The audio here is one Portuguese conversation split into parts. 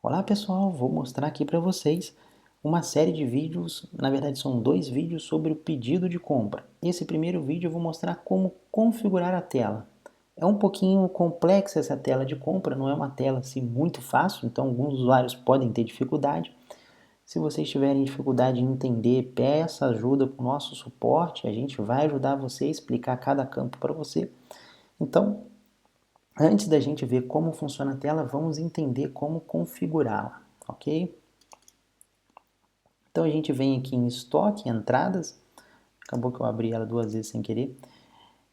Olá pessoal, vou mostrar aqui para vocês uma série de vídeos, na verdade são dois vídeos sobre o pedido de compra. Esse primeiro vídeo eu vou mostrar como configurar a tela. É um pouquinho complexa essa tela de compra, não é uma tela assim muito fácil, então alguns usuários podem ter dificuldade. Se vocês tiverem dificuldade em entender, peça ajuda com o nosso suporte, a gente vai ajudar você a explicar cada campo para você. Então, antes da gente ver como funciona a tela, vamos entender como configurá-la, ok? Então a gente vem aqui em estoque, entradas, acabou que eu abri ela duas vezes sem querer.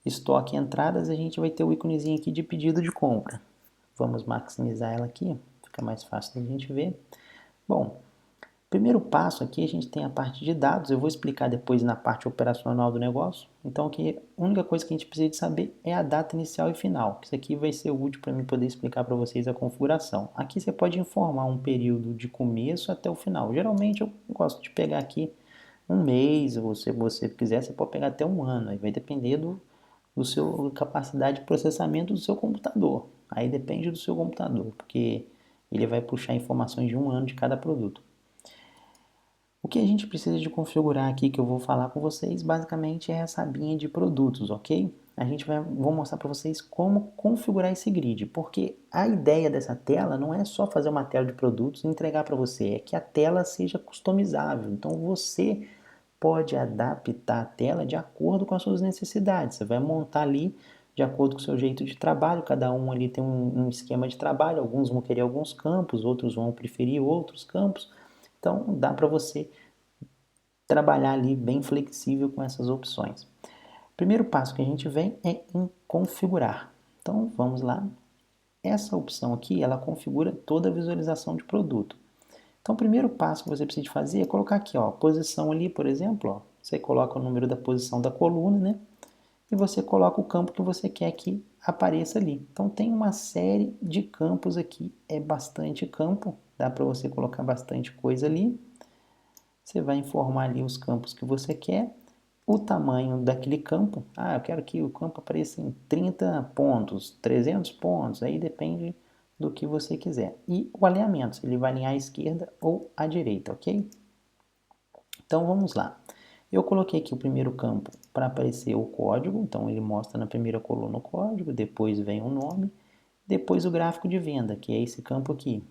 Estoque, entradas, a gente vai ter o íconezinho aqui de pedido de compra. Vamos maximizar ela aqui, fica mais fácil da gente ver. Bom, primeiro passo aqui a gente tem a parte de dados, eu vou explicar depois na parte operacional do negócio. Então aqui a única coisa que a gente precisa de saber é a data inicial e final. Isso aqui vai ser útil para mim poder explicar para vocês a configuração. Aqui você pode informar um período de começo até o final. Geralmente eu gosto de pegar aqui um mês, ou se você quiser você pode pegar até um ano, aí vai depender do seu capacidade de processamento do seu computador. Aí depende do seu computador, porque ele vai puxar informações de um ano de cada produto. O que a gente precisa de configurar aqui, que eu vou falar com vocês, basicamente é essa abinha de produtos, ok? Vou mostrar para vocês como configurar esse grid, porque a ideia dessa tela não é só fazer uma tela de produtos e entregar para você, é que a tela seja customizável. Então você pode adaptar a tela de acordo com as suas necessidades. Você vai montar ali de acordo com o seu jeito de trabalho, cada um ali tem um esquema de trabalho, alguns vão querer alguns campos, outros vão preferir outros campos. Então dá para você trabalhar ali bem flexível com essas opções. Primeiro passo que a gente vem é em configurar. Então vamos lá. Essa opção aqui, ela configura toda a visualização de produto. Então o primeiro passo que você precisa fazer é colocar aqui, ó, a posição ali, por exemplo, ó, você coloca o número da posição da coluna, né? E você coloca o campo que você quer que apareça ali. Então tem uma série de campos aqui, é bastante campo, dá para você colocar bastante coisa ali. Você vai informar ali os campos que você quer, o tamanho daquele campo. Ah, eu quero que o campo apareça em 30 pontos, 300 pontos, aí depende do que você quiser. E o alinhamento, se ele vai alinhar à esquerda ou à direita, ok? Então vamos lá. Eu coloquei aqui o primeiro campo para aparecer o código, então ele mostra na primeira coluna o código, depois vem o nome, depois o gráfico de venda, que é esse campo aqui,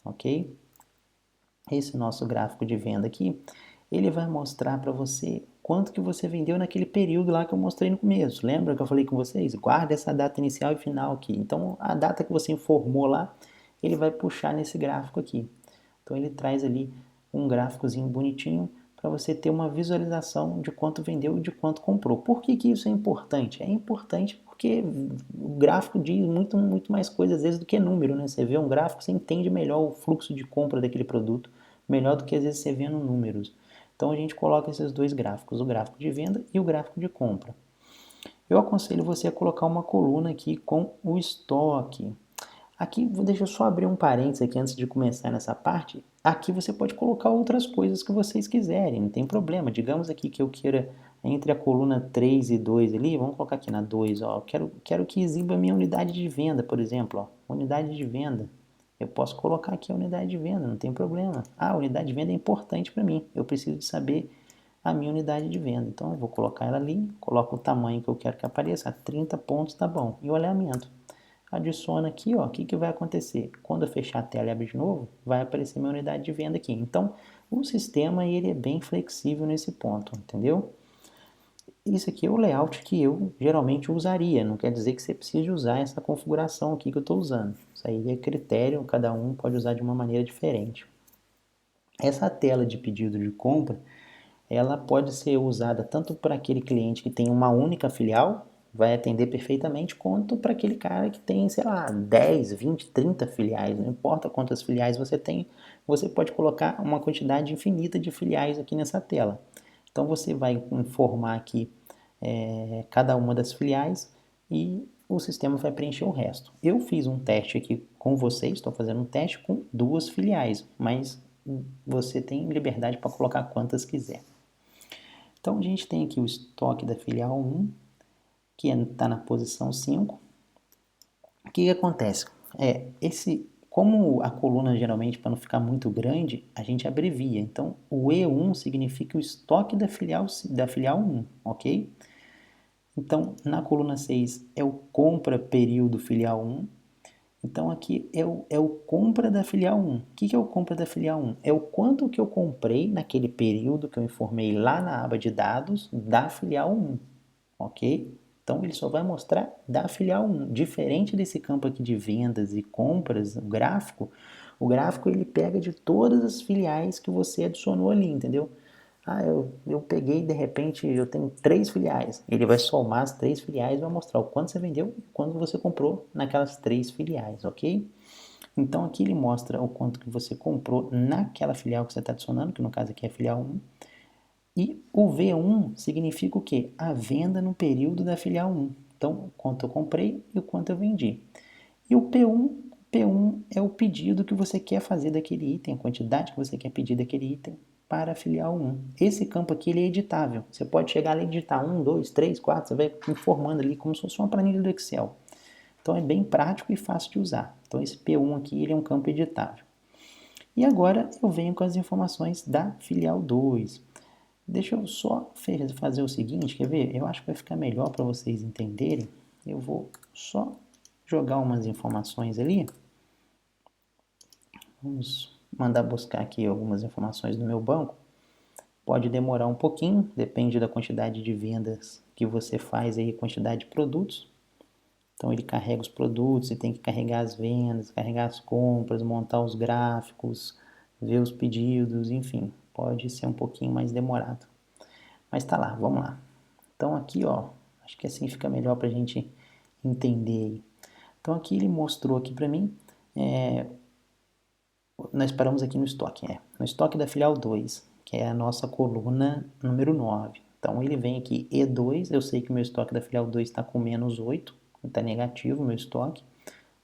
ok? Esse nosso gráfico de venda aqui, ele vai mostrar para você quanto que você vendeu naquele período lá que eu mostrei no começo. Lembra que eu falei com vocês? Guarda essa data inicial e final aqui. Então, a data que você informou lá, ele vai puxar nesse gráfico aqui. Então, ele traz ali um gráficozinho bonitinho para você ter uma visualização de quanto vendeu e de quanto comprou. Por que que isso é importante? É importante porque o gráfico diz muito mais coisas às vezes do que número, né? Você vê um gráfico, você entende melhor o fluxo de compra daquele produto, melhor do que às vezes você vendo números. Então a gente coloca esses dois gráficos, o gráfico de venda e o gráfico de compra. Eu aconselho você a colocar uma coluna aqui com o estoque. Aqui, deixa eu só abrir um parênteses aqui antes de começar nessa parte. Aqui você pode colocar outras coisas que vocês quiserem, não tem problema. Digamos aqui que eu queira, entre a coluna 3 e 2 ali, vamos colocar aqui na 2, ó, quero que exiba a minha unidade de venda, por exemplo, ó, unidade de venda. Eu posso colocar aqui a unidade de venda, não tem problema. Ah, a unidade de venda é importante para mim, eu preciso de saber a minha unidade de venda. Então eu vou colocar ela ali, coloco o tamanho que eu quero que apareça, 30 pontos tá bom. E o alinhamento. Adiciona aqui, ó, o que vai acontecer? Quando eu fechar a tela e abrir de novo, vai aparecer minha unidade de venda aqui. Então, o sistema ele é bem flexível nesse ponto, entendeu? Isso aqui é o layout que eu geralmente usaria, não quer dizer que você precise usar essa configuração aqui que eu estou usando. Isso aí é critério, cada um pode usar de uma maneira diferente. Essa tela de pedido de compra, ela pode ser usada tanto para aquele cliente que tem uma única filial, vai atender perfeitamente, quanto para aquele cara que tem, sei lá, 10, 20, 30 filiais, não importa quantas filiais você tem, você pode colocar uma quantidade infinita de filiais aqui nessa tela. Então você vai informar aqui cada uma das filiais e o sistema vai preencher o resto. Eu fiz um teste aqui com vocês, estou fazendo um teste com duas filiais, mas você tem liberdade para colocar quantas quiser. Então a gente tem aqui o estoque da filial 1, que está na posição 5. O que acontece? Esse como a coluna geralmente, para não ficar muito grande, a gente abrevia. Então, o E1 significa o estoque da filial 1, ok? Então, na coluna 6 é o compra período filial 1. Então, aqui é o compra da filial 1. O que é o compra da filial 1? É o quanto que eu comprei naquele período que eu informei lá na aba de dados da filial 1, ok? Então, ele só vai mostrar da filial 1. Diferente desse campo aqui de vendas e compras, o gráfico ele pega de todas as filiais que você adicionou ali, entendeu? Ah, eu peguei, de repente, eu tenho 3 filiais. Ele vai somar as 3 filiais e vai mostrar o quanto você vendeu e quanto você comprou naquelas 3 filiais, ok? Então, aqui ele mostra o quanto que você comprou naquela filial que você está adicionando, que no caso aqui é a filial 1. E o V1 significa o quê? A venda no período da filial 1. Então, o quanto eu comprei e o quanto eu vendi. E o P1 é o pedido que você quer fazer daquele item, a quantidade que você quer pedir daquele item para a filial 1. Esse campo aqui ele é editável. Você pode chegar ali e editar 1, 2, 3, 4, você vai informando ali como se fosse uma planilha do Excel. Então é bem prático e fácil de usar. Então esse P1 aqui ele é um campo editável. E agora eu venho com as informações da filial 2. Deixa eu só fazer o seguinte, quer ver? Eu acho que vai ficar melhor para vocês entenderem. Eu vou só jogar umas informações ali. Vamos mandar buscar aqui algumas informações do meu banco. Pode demorar um pouquinho, depende da quantidade de vendas que você faz aí, quantidade de produtos. Então ele carrega os produtos e tem que carregar as vendas, carregar as compras, montar os gráficos, ver os pedidos, enfim, pode ser um pouquinho mais demorado. Mas tá lá, vamos lá. Então aqui, ó, acho que assim fica melhor para a gente entender. Então aqui ele mostrou aqui para mim, nós paramos aqui no estoque, no estoque da filial 2, que é a nossa coluna número 9. Então ele vem aqui E2, eu sei que o meu estoque da filial 2 está com menos 8, está negativo o meu estoque,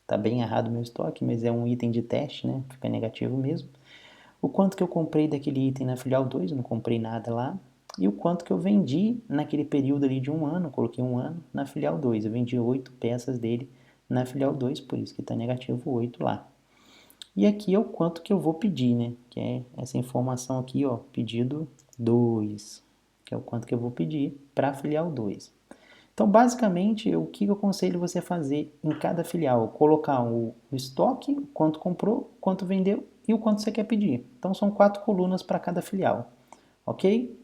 está bem errado o meu estoque, mas é um item de teste, né? Fica negativo mesmo. O quanto que eu comprei daquele item na filial 2, eu não comprei nada lá. E o quanto que eu vendi naquele período ali de um ano, coloquei um ano na filial 2. Eu vendi 8 peças dele na filial 2, por isso que está negativo 8 lá. E aqui é o quanto que eu vou pedir, né? Que é essa informação aqui, ó, pedido 2, que é o quanto que eu vou pedir para a filial 2. Então, basicamente, o que eu aconselho você a fazer em cada filial? Colocar o estoque, quanto comprou, quanto vendeu e o quanto você quer pedir. Então, são 4 colunas para cada filial, ok?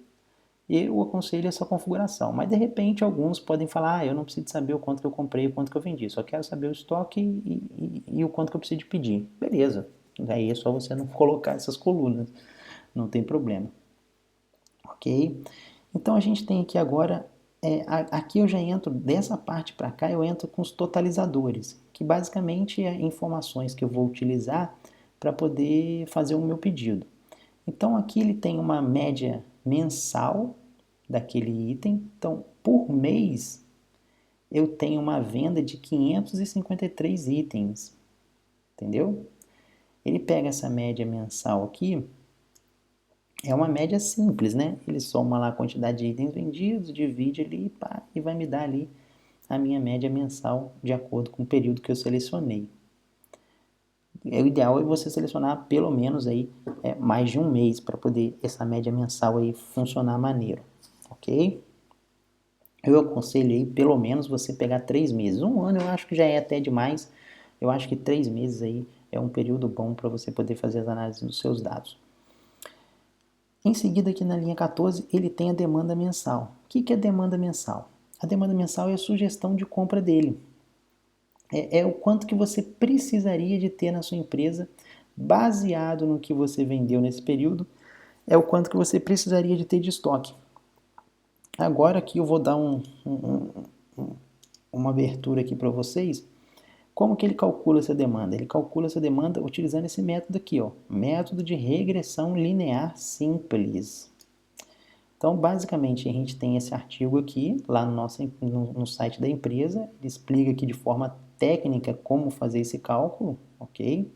Eu aconselho essa configuração, mas de repente alguns podem falar, eu não preciso saber o quanto que eu comprei e o quanto que eu vendi, só quero saber o estoque e o quanto que eu preciso de pedir. Beleza, aí é só você não colocar essas colunas, não tem problema, ok? Então a gente tem aqui agora, aqui eu já entro, dessa parte para cá eu entro com os totalizadores, que basicamente é informações que eu vou utilizar para poder fazer o meu pedido. Então aqui ele tem uma média mensal daquele item. Então, por mês, eu tenho uma venda de 553 itens, entendeu? Ele pega essa média mensal aqui, é uma média simples, né? Ele soma lá a quantidade de itens vendidos, divide ali, pá, e vai me dar ali a minha média mensal de acordo com o período que eu selecionei. O ideal é você selecionar pelo menos aí mais de um mês para poder essa média mensal aí funcionar maneiro, ok? Eu aconselho aí pelo menos você pegar 3 meses. Um ano eu acho que já é até demais. Eu acho que 3 meses aí é um período bom para você poder fazer as análises dos seus dados. Em seguida, aqui na linha 14, ele tem a demanda mensal. O que é demanda mensal? A demanda mensal é a sugestão de compra dele. É o quanto que você precisaria de ter na sua empresa, baseado no que você vendeu nesse período, é o quanto que você precisaria de ter de estoque. Agora aqui eu vou dar uma abertura aqui para vocês. Como que ele calcula essa demanda? Ele calcula essa demanda utilizando esse método aqui, ó, método de regressão linear simples. Então, basicamente, a gente tem esse artigo aqui, lá no site da empresa, ele explica aqui de forma técnica como fazer esse cálculo, ok?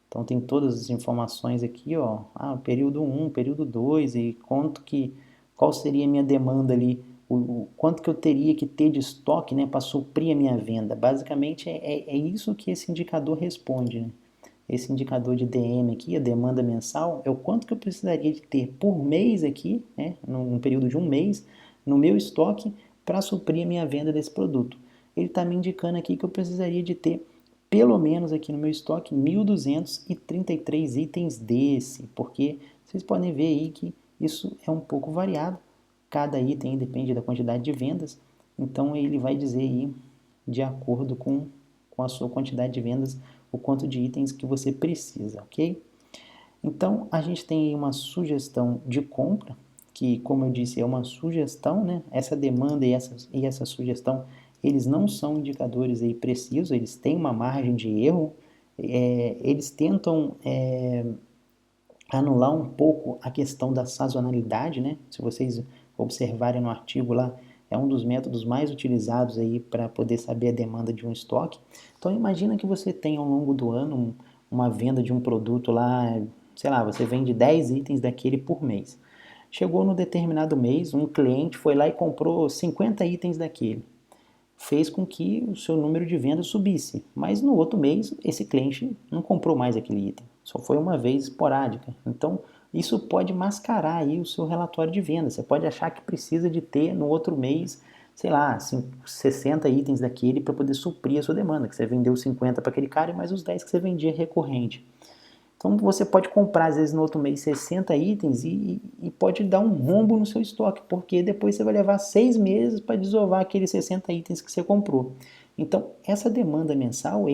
Então, tem todas as informações aqui, ó, período 1, período 2, e qual seria a minha demanda ali, quanto que eu teria que ter de estoque, né, para suprir a minha venda. Basicamente, é isso que esse indicador responde, né? esse indicador de DM aqui, a demanda mensal, é o quanto que eu precisaria de ter por mês aqui, né, num período de um mês, no meu estoque, para suprir a minha venda desse produto. Ele está me indicando aqui que eu precisaria de ter, pelo menos aqui no meu estoque, 1.233 itens desse, porque vocês podem ver aí que isso é um pouco variado, cada item depende da quantidade de vendas, então ele vai dizer aí, de acordo com a sua quantidade de vendas, o quanto de itens que você precisa, ok? Então, a gente tem aí uma sugestão de compra, que, como eu disse, é uma sugestão, né? Essa demanda e essa sugestão, eles não são indicadores aí precisos, eles têm uma margem de erro, eles tentam anular um pouco a questão da sazonalidade, né? Se vocês observarem no artigo lá, é um dos métodos mais utilizados aí para poder saber a demanda de um estoque. Então imagina que você tem ao longo do ano uma venda de um produto lá, sei lá, você vende 10 itens daquele por mês. Chegou no determinado mês, um cliente foi lá e comprou 50 itens daquele. Fez com que o seu número de vendas subisse, mas no outro mês esse cliente não comprou mais aquele item, só foi uma vez esporádica. Então isso pode mascarar aí o seu relatório de vendas. Você pode achar que precisa de ter no outro mês, sei lá, 60 itens daquele para poder suprir a sua demanda, que você vendeu 50 para aquele cara e mais os 10 que você vendia recorrente. Então você pode comprar, às vezes, no outro mês 60 itens e pode dar um rombo no seu estoque, porque depois você vai levar 6 meses para desovar aqueles 60 itens que você comprou. Então, essa demanda mensal,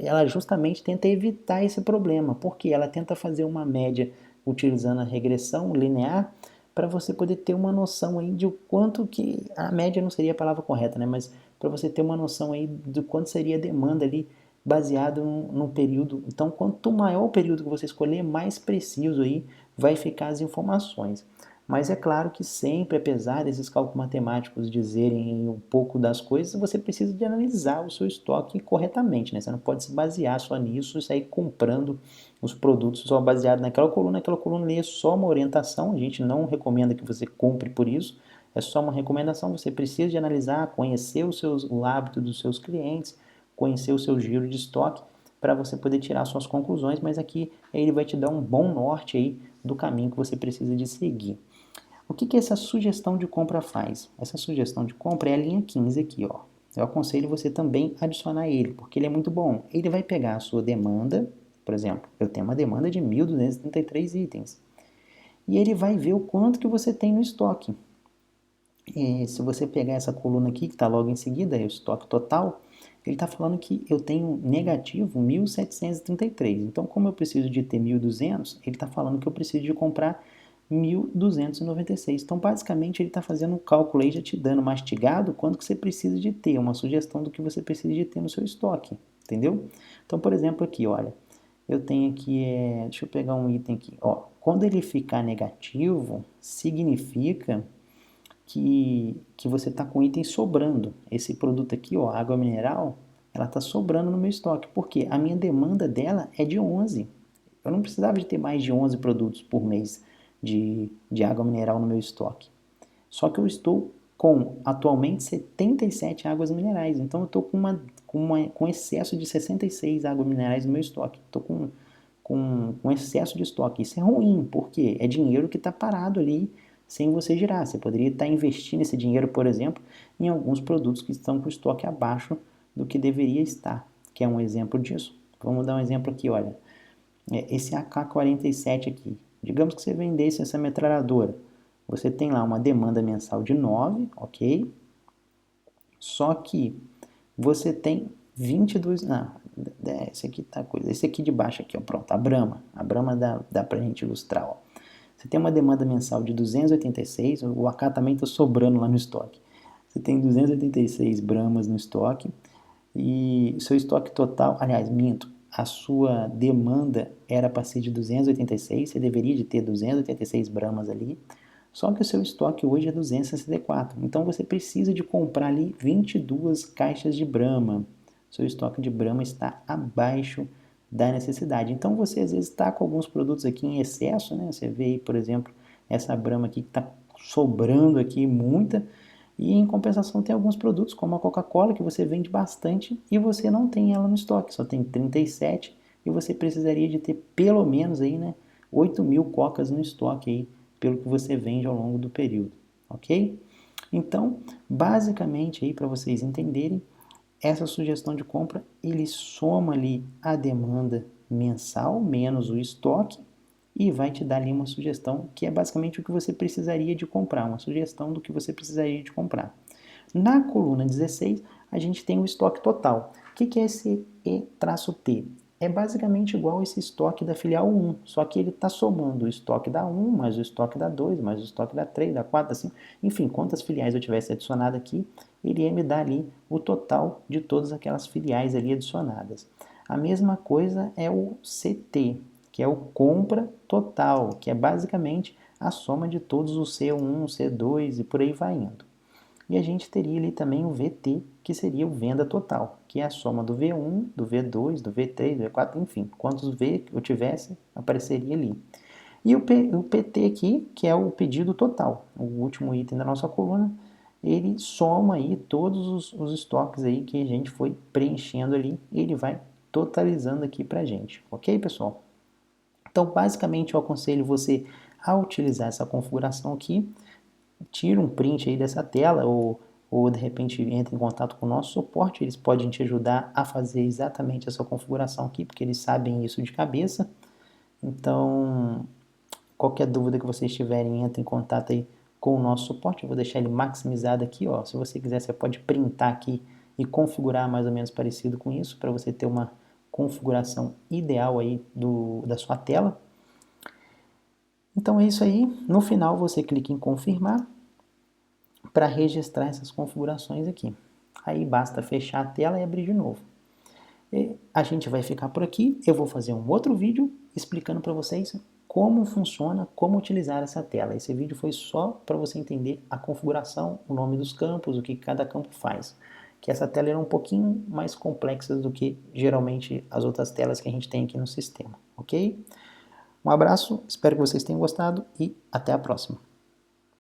ela justamente tenta evitar esse problema, porque ela tenta fazer uma média utilizando a regressão linear para você poder ter uma noção aí de o quanto que, a média não seria a palavra correta, né? Mas para você ter uma noção aí do quanto seria a demanda ali baseado num período. Então, quanto maior o período que você escolher, mais preciso aí vai ficar as informações. Mas é claro que sempre, apesar desses cálculos matemáticos dizerem um pouco das coisas, você precisa de analisar o seu estoque corretamente, né? Você não pode se basear só nisso e sair comprando os produtos só baseado naquela coluna. Aquela coluna ali é só uma orientação, a gente não recomenda que você compre por isso, é só uma recomendação. Você precisa de analisar, conhecer o hábito dos seus clientes, conhecer o seu giro de estoque para você poder tirar suas conclusões, mas aqui ele vai te dar um bom norte aí do caminho que você precisa de seguir. O que essa sugestão de compra faz? Essa sugestão de compra é a linha 15 aqui, ó. Eu aconselho você também adicionar ele, porque ele é muito bom. Ele vai pegar a sua demanda, por exemplo, eu tenho uma demanda de 1.233 itens, e ele vai ver o quanto que você tem no estoque. E se você pegar essa coluna aqui, que está logo em seguida, é o estoque total, ele está falando que eu tenho negativo 1.733. Então, como eu preciso de ter 1.200, ele está falando que eu preciso de comprar 1.296. Então, basicamente, ele está fazendo um cálculo aí, já te dando mastigado quanto que você precisa de ter, uma sugestão do que você precisa de ter no seu estoque, entendeu? Então, por exemplo, aqui, olha, eu tenho aqui, deixa eu pegar um item aqui, ó, quando ele ficar negativo, significa que você está com itens sobrando. Esse produto aqui, ó, água mineral, ela está sobrando no meu estoque. Por quê? A minha demanda dela é de 11. Eu não precisava de ter mais de 11 produtos por mês de água mineral no meu estoque. Só que eu estou com, atualmente, 77 águas minerais. Então, eu estou com excesso de 66 águas minerais no meu estoque. Estou com excesso de estoque. Isso é ruim, porque é dinheiro que está parado ali sem você girar. Você poderia estar investindo esse dinheiro, por exemplo, em alguns produtos que estão com estoque abaixo do que deveria estar, que é um exemplo disso. Vamos dar um exemplo aqui, olha. Esse AK-47 aqui. Digamos que você vendesse essa metralhadora. Você tem lá uma demanda mensal de 9, ok? Só que você tem 22... esse aqui tá coisa. Esse aqui de baixo aqui, ó, pronto, a Brahma. A Brahma dá pra gente ilustrar, ó. Você tem uma demanda mensal de 286, o AK também está sobrando lá no estoque. Você tem 286 Brahmas no estoque e seu estoque total, aliás, minto, a sua demanda era para ser de 286, você deveria de ter 286 Brahmas ali, só que o seu estoque hoje é 264. Então você precisa de comprar ali 22 caixas de Brahma. Seu estoque de Brahma está abaixo da necessidade. Então você às vezes está com alguns produtos aqui em excesso, né? Você vê aí, por exemplo, essa Brahma aqui que está sobrando aqui muita, e em compensação tem alguns produtos como a Coca-Cola que você vende bastante e você não tem ela no estoque, só tem 37 e você precisaria de ter pelo menos aí, né, 8.000 cocas no estoque aí, pelo que você vende ao longo do período, ok? Então, basicamente aí para vocês entenderem, essa sugestão de compra, ele soma ali a demanda mensal menos o estoque e vai te dar ali uma sugestão que é basicamente o que você precisaria de comprar, uma sugestão do que você precisaria de comprar. Na coluna 16, a gente tem o estoque total. O que é esse E-T? É basicamente igual esse estoque da filial 1, só que ele está somando o estoque da 1, mais o estoque da 2, mais o estoque da 3, da 4, da 5, enfim, quantas filiais eu tivesse adicionado aqui, ele ia me dar ali o total de todas aquelas filiais ali adicionadas. A mesma coisa é o CT, que é o compra total, que é basicamente a soma de todos os C1, C2 e por aí vai indo. E a gente teria ali também o VT, que seria o venda total, que é a soma do V1, do V2, do V3, do V4, enfim, quantos V eu tivesse, apareceria ali. E o PT aqui, que é o pedido total, o último item da nossa coluna, ele soma aí todos os estoques aí que a gente foi preenchendo ali, e ele vai totalizando aqui pra gente, ok, pessoal? Então, basicamente, eu aconselho você a utilizar essa configuração aqui, tira um print aí dessa tela ou de repente entra em contato com o nosso suporte, eles podem te ajudar a fazer exatamente essa configuração aqui, porque eles sabem isso de cabeça. Então, qualquer dúvida que vocês tiverem, entre em contato aí com o nosso suporte, eu vou deixar ele maximizado aqui, ó. Se você quiser, você pode printar aqui e configurar mais ou menos parecido com isso, para você ter uma configuração ideal aí da sua tela. Então é isso aí, no final você clica em confirmar para registrar essas configurações aqui. Aí basta fechar a tela e abrir de novo. E a gente vai ficar por aqui, eu vou fazer um outro vídeo explicando para vocês como funciona, como utilizar essa tela. Esse vídeo foi só para você entender a configuração, o nome dos campos, o que cada campo faz. Que essa tela era um pouquinho mais complexa do que geralmente as outras telas que a gente tem aqui no sistema, ok? Um abraço, espero que vocês tenham gostado e até a próxima.